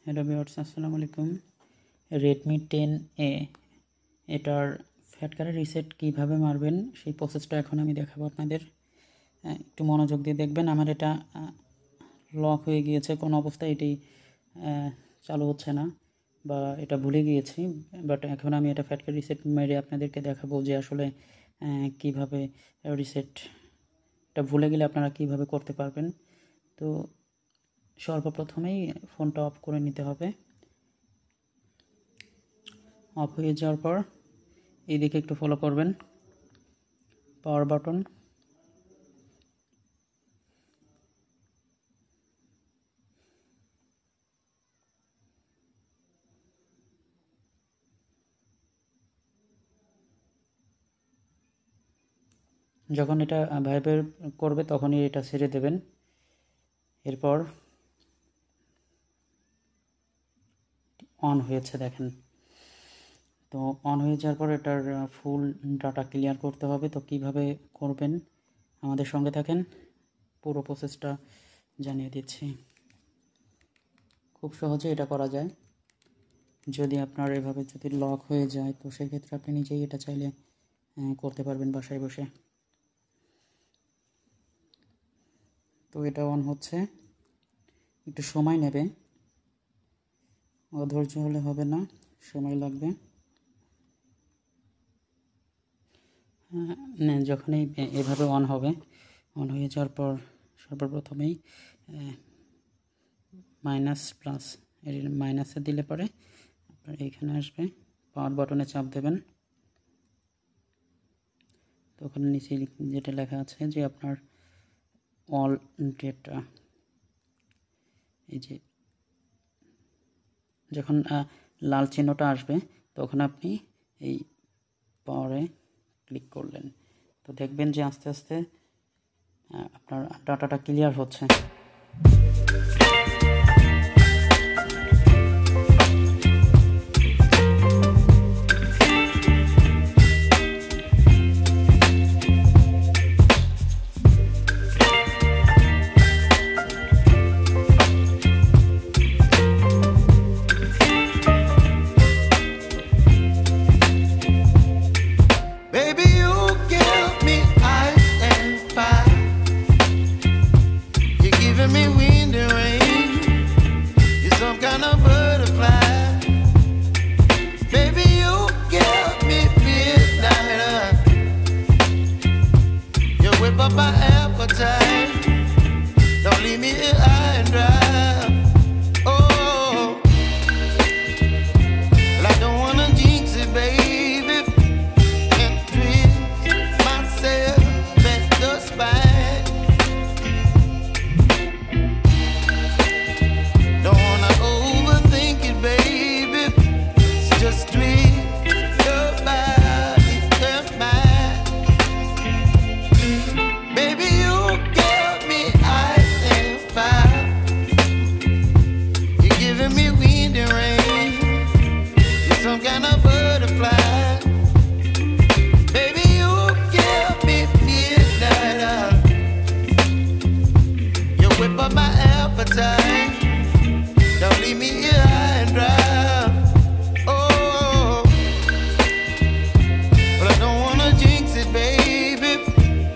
Hello viewers, আসসালামু আলাইকুম। Redmi 10A এটার ফ্যাট কারের রিসেট কীভাবে মারবেন সেই প্রসেসটা এখন আমি দেখাবো আপনাদের। একটু মনোযোগ দিয়ে দেখবেন। আমার এটা লক হয়ে গিয়েছে, কোনো অবস্থায় এটি চালু হচ্ছে না বা এটা ভুলে গিয়েছি, বাট এখন আমি এটা ফ্যাট কার রিসেট মেরে আপনাদেরকে দেখাবো যে আসলে কীভাবে রিসেটটা ভুলে গেলে আপনারা কীভাবে করতে পারবেন। তো সর্বপ্রথমেই ফোনটা অফ করে নিতে হবে। অফ হয়ে যাওয়ার পর এইদিকে একটু ফলো করবেন, পাওয়ার বাটন, যখন এটা ভাইব্রেট করবে তখনই এটা ছেড়ে দেবেন। এরপর অন হয়েছে দেখেন। তো অন হয়ে যাওয়ার পর এটার ফুল ডাটা ক্লিয়ার করতে হবে। তো কিভাবে করবেন আমাদের সঙ্গে থাকেন, পুরো প্রসেসটা জানিয়ে দিচ্ছি। খুব সহজে এটা করা যায়। যদি আপনার এভাবে যদি লক হয়ে যায় তো সেক্ষেত্রে আপনি নিজেই এটা চাইলে করতে পারবেন বাসায় বসে। তো এটা অন হচ্ছে, একটু সময় নেবে, অধৈর্য হলে হবে না, সময় লাগবে। যখনই এভাবে অন হবে, অন হয়ে যাওয়ার পর সর্বপ্রথমেই মাইনাস প্লাস এর মাইনাসে দিলে পরে আপনার এইখানে আসবে, পাওয়ার বাটনে চাপ দেবেন। তো ওখানে নিচে যেটা লেখা আছে যে আপনার অল ডেটা, এই যে যখন লাল চিহ্নটা আসবে তখন আপনি এই পাওয়ারে ক্লিক করলেন। তো দেখবেন যে আস্তে আস্তে আপনার ডাটাটা ক্লিয়ার হচ্ছে। Me wind and rain, you're some kind of butterfly. Baby, you give me midnight. You whip up my appetite. Don't leave me here high and dry. Oh, well, I don't wanna jinx it, baby, and twist myself at the spine. Some kind of butterfly. Baby, you give me midnight. You whip up my appetite. Don't leave me here high and dry. Oh, but I don't wanna jinx it, baby.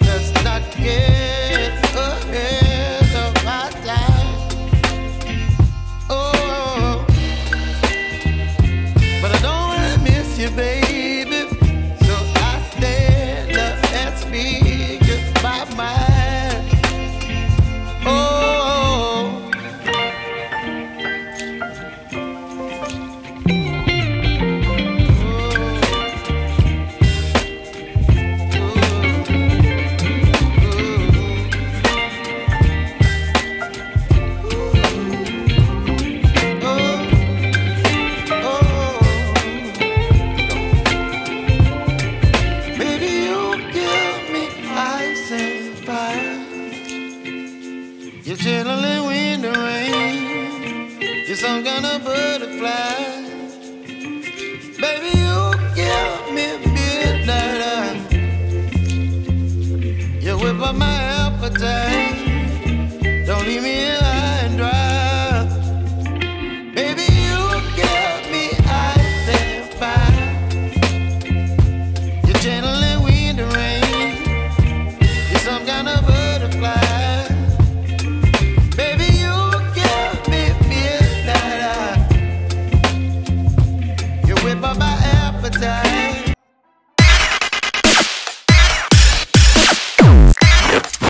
Let's not get ahead of my time. Oh, but I don't wanna miss you, baby. So I stand up and speak my mind. Oh, you're chilling wind and rain. You're some kind of butterfly. Baby, you give me midnight. You whip up my appetite. Don't leave me